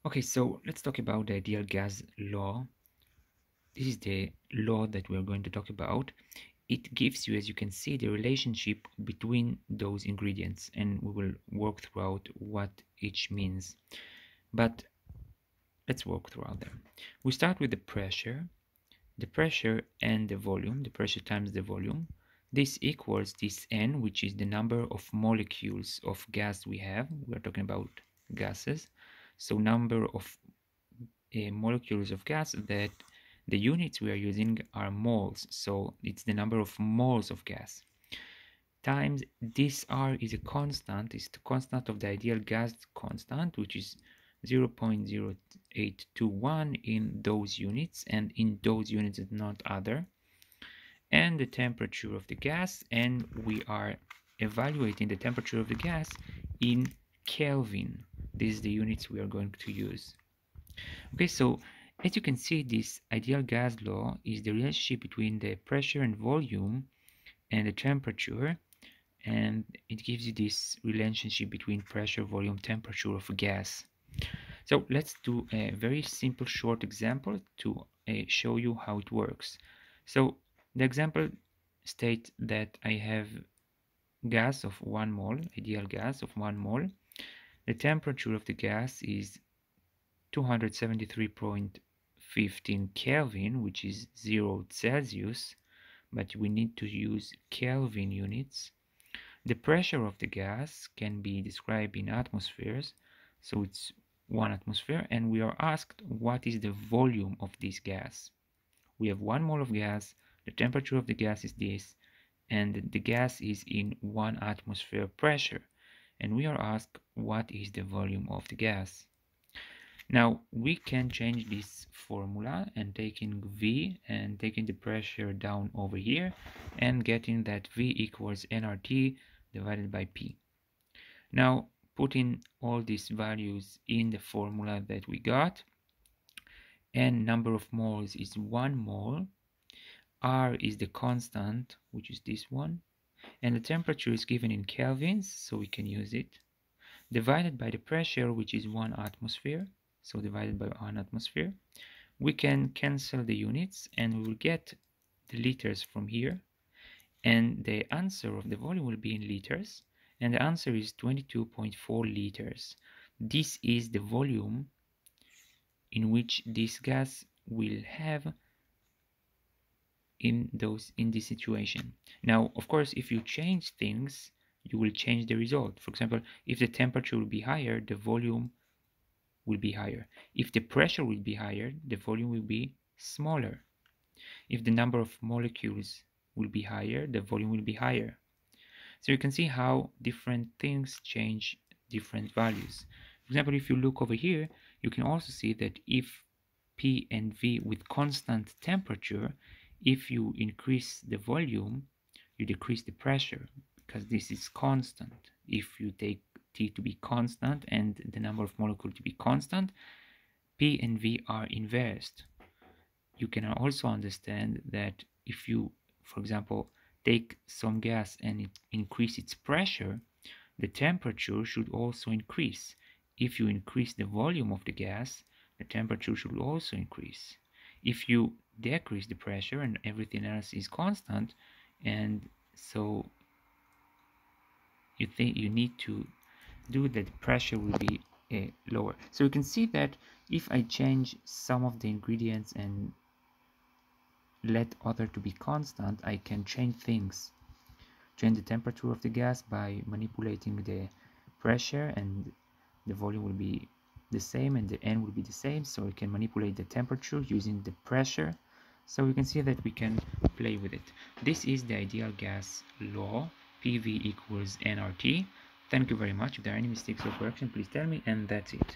Okay, so let's talk about the ideal gas law. This is the law that we're going to talk about. It gives you, as you can see, the relationship between those ingredients, and we will work throughout what each means. But let's work throughout them. We start with the pressure and the volume, the pressure times the volume. This equals this N, which is the number of molecules of gas we have. We're talking about gases. So number of molecules of gas, that the units we are using are moles, so it's the number of moles of gas, times this R is a constant, is the constant of the ideal gas constant, which is 0.0821 in those units, and in those units and not other, and the temperature of the gas, and we are evaluating the temperature of the gas in Kelvin. This is the units we are going to use. Okay, so as you can see, this ideal gas law is the relationship between the pressure and volume and the temperature, and it gives you this relationship between pressure, volume, temperature of a gas. So let's do a very simple short example to show you how it works. So the example states that I have gas of 1 mole, ideal gas of 1 mole. The temperature of the gas is 273.15 Kelvin, which is 0 Celsius, but we need to use Kelvin units. The pressure of the gas can be described in atmospheres, so it's 1 atmosphere, and we are asked what is the volume of this gas. We have 1 mole of gas, the temperature of the gas is this, and the gas is in 1 atmosphere pressure, and we are asked what is the volume of the gas. Now we can change this formula and taking V and taking the pressure down over here and getting that V equals nRT divided by P. Now putting all these values in the formula that we got, and number of moles is 1 mole, R is the constant, which is this one, and the temperature is given in kelvins, so we can use it, divided by the pressure, which is 1 atmosphere, so divided by 1 atmosphere. We can cancel the units and we will get the liters from here, and the answer of the volume will be in liters, and the answer is 22.4 liters. This is the volume in which this gas will have in this situation. Now of course, if you change things, you will change the result. For example, if the temperature will be higher, the volume will be higher. If the pressure will be higher, the volume will be smaller. If the number of molecules will be higher, the volume will be higher. So you can see how different things change different values. For example, if you look over here, you can also see that if P and V with constant temperature, if you increase the volume, you decrease the pressure, because this is constant. If you take T to be constant and the number of molecules to be constant, P and V are inversed. You can also understand that if you, for example, take some gas and it increase its pressure, the temperature should also increase. If you increase the volume of the gas, the temperature should also increase. If you decrease the pressure and everything else is constant, and so you think you need to do that, the pressure will be lower. So you can see that if I change some of the ingredients and let other to be constant, I can change things. Change the temperature of the gas by manipulating the pressure, and the volume will be the same and the N will be the same, so we can manipulate the temperature using the pressure. So we can see that we can play with it. This is the ideal gas law, PV equals nRT. Thank you very much. If there are any mistakes or corrections, please tell me, and that's it.